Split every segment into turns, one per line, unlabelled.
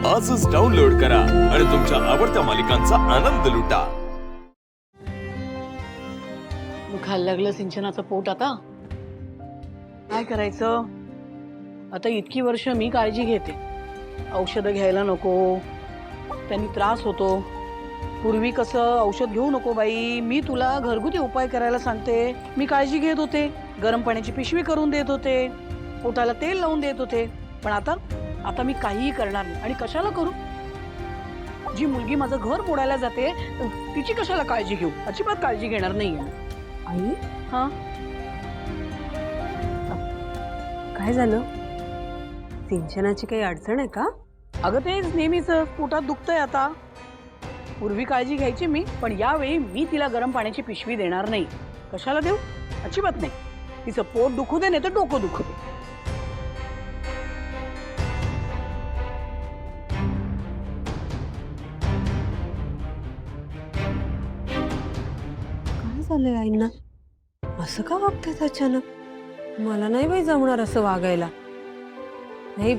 आजच डाउनलोड करा आणि तुमच्या आवडत्या मालिकांचा आनंद लुटा।
दुखायला लागलं सिंचनाचं पोट आता काय करायचं। आता इतकी वर्ष मी काळजी घेते, औषध घ्यायला नको, त्यांनी त्रास होतो। पूर्वी कसं औषध घेऊ नको बाई, मी तुला घरगुती उपाय करायला सांगते। मी काळजी घेत होते, गरम पाण्याची पिशवी करून देत होते, पोटाला तेल लावून देत होते। पण आता मी काहीही करणार नाही। आणि कशाला करू? जी मुलगी माझं घर मोडायला जाते तिची कशाला काळजी घेऊ? अजिबात काळजी घेणार नाही
आई।
हा
काय झालं? सिंचनाची काही अडचण आहे का?
अगं तेच नेहमीच पोटात दुखतंय आता। पूर्वी काळजी घ्यायची मी, पण यावेळी मी तिला गरम पाण्याची पिशवी देणार नाही। कशाला देऊ? अजिबात नाही। तिचं पोट दुखू दे, नाही तर डोकं दुखू दे।
काय झालंय आईंना? असं का वागतात अचानक? मला नाही बाई जमणार असं वागायला। नाही,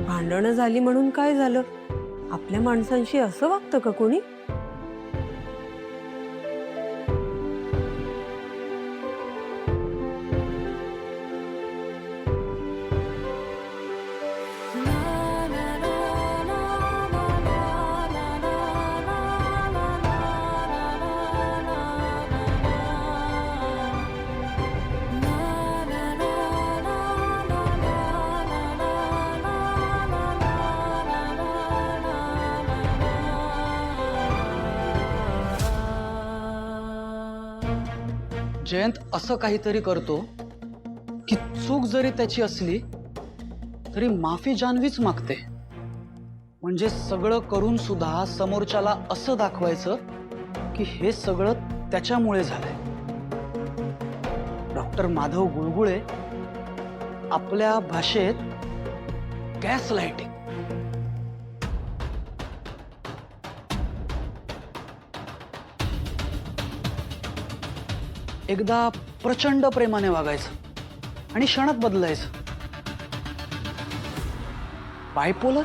भांडणं झाली म्हणून काय झालं? आपल्या माणसांशी असं वागतं का कोणी?
जयंत असं काहीतरी करतो की चूक जरी त्याची असली तरी माफी जान्हवीच मागते। म्हणजे सगळं करून सुद्धा समोरच्याला असं दाखवायचं की हे सगळं त्याच्यामुळे झालंय। डॉक्टर माधव गुळगुळे आपल्या भाषेत गॅस लाइटिंग। एकदा प्रचंड प्रेमाने वागायचं आणि क्षणात बदलायचं। बायपोलर।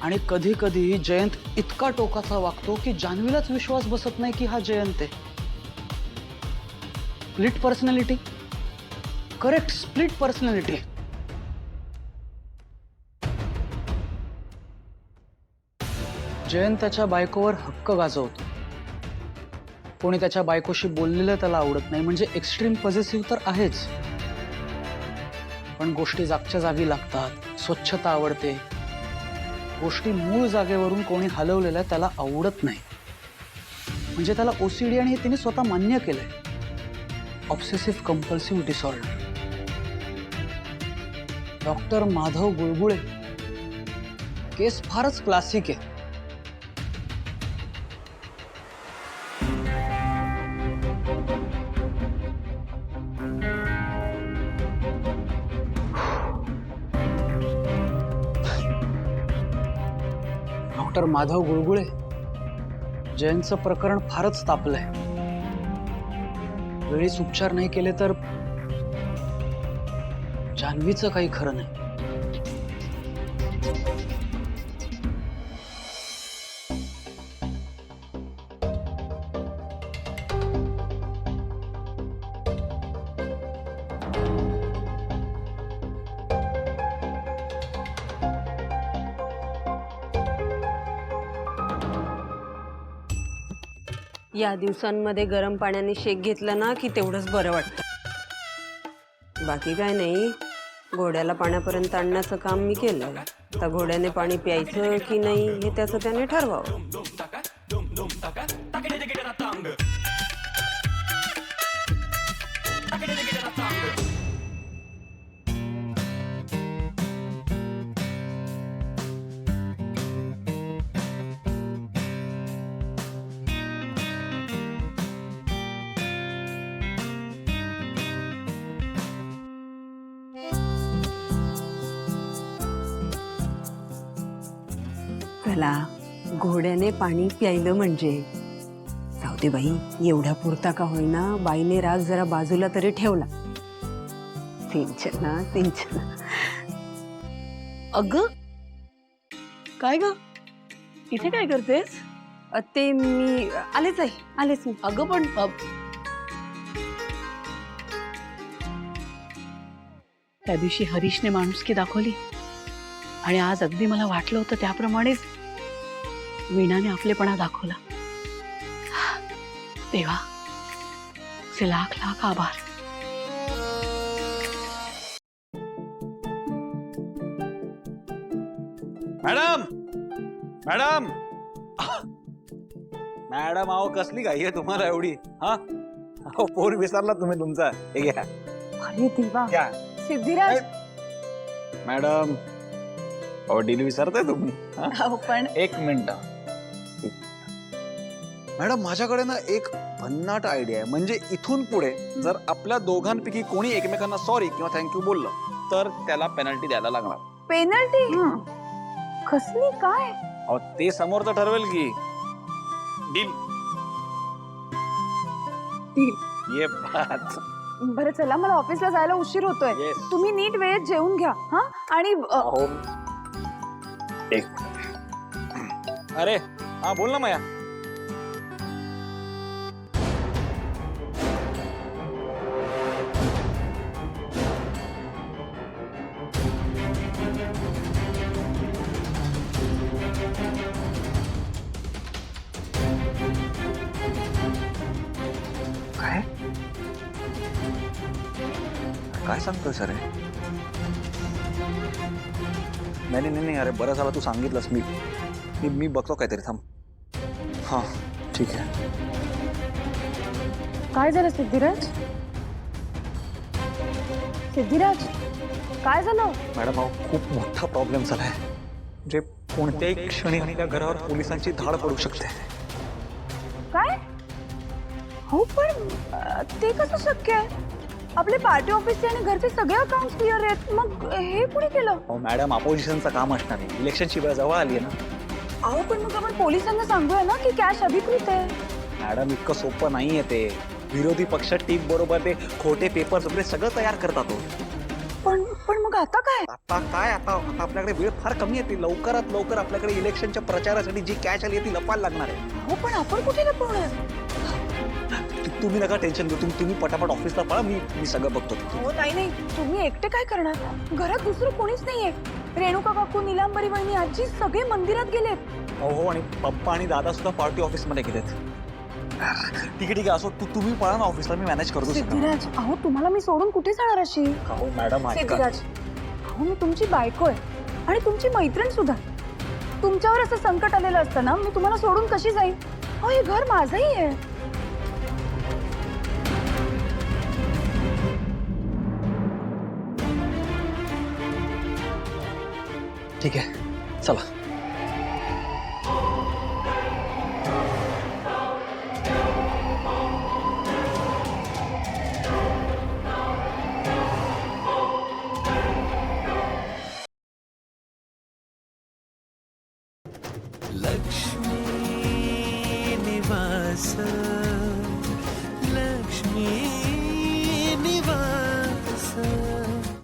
आणि कधी कधी जयंत इतका टोकाचा वागतो की जान्हवीलाच विश्वास बसत नाही की हा जयंत आहे। Split personality. Correct, split personality. Jayant त्याच्या बायकोवर हक्क गाजवतो। कोणी त्याच्या बायकोशी बोललेलं त्याला आवडत नाही, म्हणजे एक्स्ट्रीम पॉझिटिव्ह तर आहेच, पण गोष्टी जागच्या जागी लागतात। स्वच्छता आवडते, गोष्टी मूळ जागेवरून कोणी हलवलेल्या त्याला आवडत नाही। म्हणजे त्याला ओसीडी, आणि हे तिने स्वतः मान्य केलंय, obsessive compulsive disorder. Doctor Madhav गुळगुळे केस फारच क्लासिक आहे। डॉक्टर माधव गुळगुळे जयंतचं प्रकरण फारच तापलंय। वेळीच उपचार नाही केले तर जान्हवीचं काही खरं नाही।
या दिवसांमध्ये गरम पाण्याने शेक घेतला ना की तेवढंच बरं वाटतं। बाकी काय नाही, घोड्याला पाण्यापर्यंत आणण्याचं काम मी केलं। आता घोड्याने पाणी प्यायचं की नाही हे त्याचं त्याने ठरवावं। चला, घोड्याने पाणी प्यायलं म्हणजे जाऊ दे बाई, एवढ्या पुरता का होईना बाईने राग जरा बाजूला तरी ठेवला। सिंचना सिंचना.
अगं काय ग इथे काय करतेस?
ते मी आलेच आहे, आलेच मी.
अगं पण त्या दिवशी हरीशने माणुसकी दाखवली आणि आज अगदी मला वाटलं होतं त्याप्रमाणेच वीणाने आपलेपणा दाखवला. देवा से लाख लाख आभार.
मॅडम मॅडम मॅडम अहो कसली घाई आहे तुम्हाला एवढी? हा अहो फोन विसरला तुम्ही तुमचा. हे घ्या.
अरे देवा
घ्या.
सिद्धिराज.
मॅडम अहो डील विसरताय तुम्ही? हा?
अहो पण
एक मिनिट. मॅडम माझ्याकडे ना एक भन्नाट आयडिया आहे. म्हणजे इथून पुढे जर आपल्या दोघांपैकी कोणी एकमेकांना सॉरी किंवा थँक्यू बोललं तर त्याला पेनल्टी द्यायला लागणार.
पेनल्टी कसली काय?
अहो ते समोरचं ठरवेल की. डील. ये बात.
बरं चला मला ऑफिसला जायला उशीर होतोय.
Yes.
तुम्ही नीट वेळेत जेवून घ्या हा. आणि
अहो एक. अरे हा बोल ना माया. काय काय सांगतोय सर? नाही नाही नाही, अरे बरं झालं तू सांगितलंस. मी बघतो काहीतरी. थांब. हा ठीक आहे.
काय झालं सिद्धिराज? सिद्धिराज काय झालं?
मॅडम अहो खूप मोठा प्रॉब्लेम झालाय. म्हणजे कोणत्याही क्षणी त्या घरावर पोलिसांची धाड पडू शकते.
काय? हो पण ते कसं शक्य आहे? आपले पार्टी ऑफिसचे आणि घरचे सगळे अकाउंट क्लिअर आहेत. मग हे कुणी केलं?
अहो मॅडम अपोजिशनचं काम असणार आहे. इलेक्शनची वेळ जवळ आली आहे ना.
अहो पण मग आपण पोलिसांना सांगूया ना की कॅश अधिकृत आहे.
मॅडम इतकं सोपं नाहीये ते. विरोधी पक्ष टीम बरोबर ते खोटे पेपर्स वगैरे सगळं तयार करतात.
पण मग आता काय?
आता आपल्याकडे वेळ फार कमी येते. लवकरात लवकर आपल्याकडे इलेक्शनच्या प्रचारासाठी जी कॅश आली आहे ती लपायला लागणार आहे.
हो पण आपण कुठे लपवणार?
तुम्ही नका टेन्शन घेऊ. तुम्ही पटापट ऑफिसला पळा. मी सगळं बघतो.
हो नाही तुम्ही एकटे काय करणार? घरात दुसरं कोणीच नाहीये. रेणुका काकू, निलांबरी वहिनी, आजी सगळे मंदिरात गेलेत.
हो आणि पप्पा आणि दादा सुद्धा पार्टी ऑफिस मध्ये गेलेत. ठीक आहे असो. तुम्ही पळा ना ऑफिसला. मी मॅनेज करतो.
सिद्धिराज अहो तुम्हाला मी सोडून कुठे जाणार अशी?
हो मॅडम
सिद्धिराज अहो मी तुमची बायको आहे आणि तुमची मैत्रीण सुद्धा. तुमच्यावर असं संकट आलेलं असतं ना, मी तुम्हाला सोडून कशी जाईन? अहो हे घर माझंही आहे.
ठीक आहे चला.
लक्ष्मी निवास